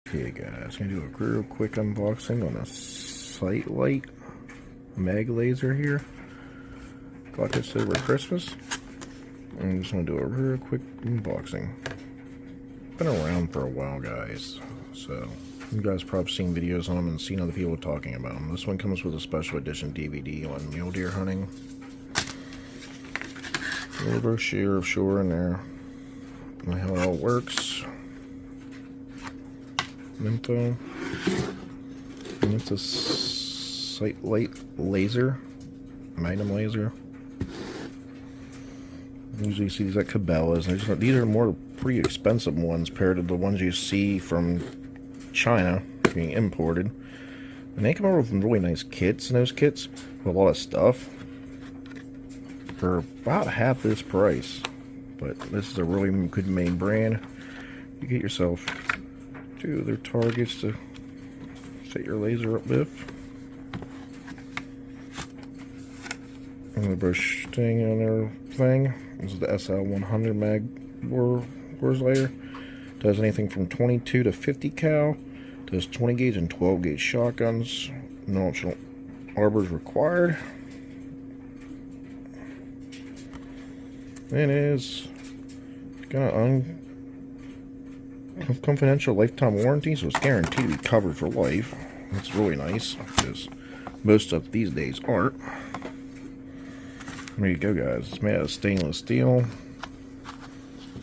Okay guys, gonna do a real quick unboxing on a Lite mag laser here. Got this over Christmas. I'm just gonna do a real quick unboxing. Been around for a while, guys, so you guys probably seen videos on them and seen other people talking about them. This one comes with a special edition DVD on mule deer hunting. A little brochure of shore in there, and how it all works. Info. And it's a Lite laser, Magnum laser. Usually you see these at Cabela's. These are more pretty expensive ones compared to the ones you see from China being imported. And they come over with really nice kits, and those kits with a lot of stuff for about half this price. But this is a really good main brand. You get yourself two of their targets to set your laser up with. And the brush thing on their thing. This is the SL-100 mag bore laser. Does anything from 22 to 50 cal. Does 20 gauge and 12 gauge shotguns. No optional arbors required. It is got an confidential lifetime warranty, so it's guaranteed to be covered for life. That's really nice, because most stuff these days aren't. There you go, guys. It's made out of stainless steel.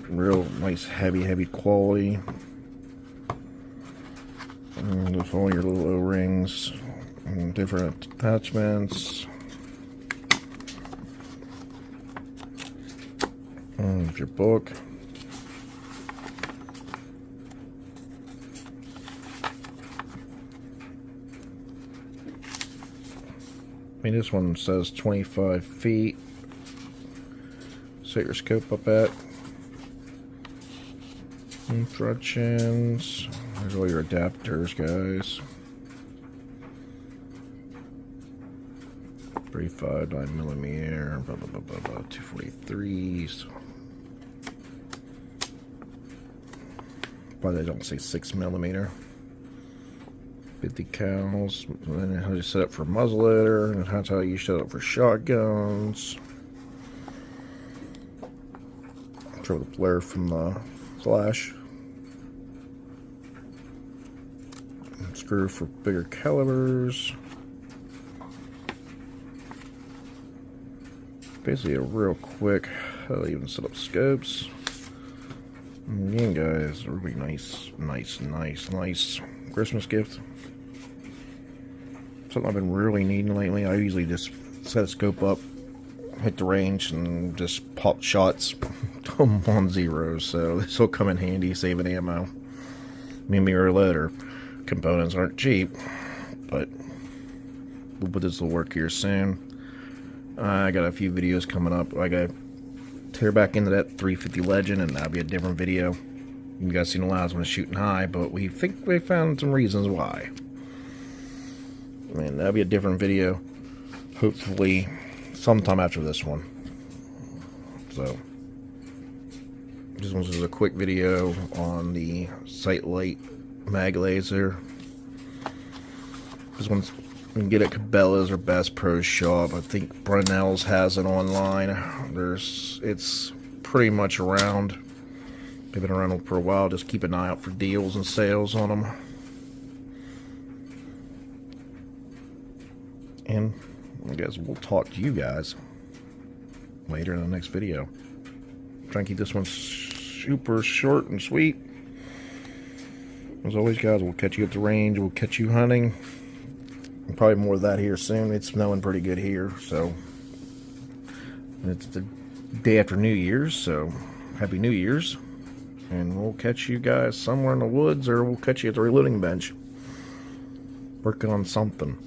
Real nice, heavy quality. And with all your little O-rings and different attachments. And your book. I mean, this one says 25 feet. Set your scope up at. Instructions. There's all your adapters, guys. 35 9mm, blah blah blah blah blah. 243s. But they don't say 6mm. 50 cals, and then how you set up for muzzleloader, and that's how you set up for shotguns. Throw the flare from the flash. And screw for bigger calibers. Basically a real quick how to even set up scopes. And again, guys, a really nice Christmas gift. Something I've been really needing lately. I usually just set a scope up, hit the range, and just pop shots on zeros. So this will come in handy, saving ammo. Mirror loader components aren't cheap, but this will work here soon. I got a few videos coming up. I got to tear back into that 350 Legend, and that'll be a different video. You guys seen the last one shooting high, but we think we found some reasons why. I mean, that'll be a different video, hopefully sometime after this one. So this one's just a quick video on the Lite mag laser. This one's you can get it at Cabela's or Bass Pro Shop. I think Brunel's has it online. It's pretty much around. They've been around for a while. Just keep an eye out for deals and sales on them. And I guess we'll talk to you guys later in the next video. Try and keep this one super short and sweet. As always, guys, we'll catch you at the range. We'll catch you hunting. And probably more of that here soon. It's snowing pretty good here, so it's the day after New Year's, so Happy New Year's. And we'll catch you guys somewhere in the woods, or we'll catch you at the reloading bench working on something.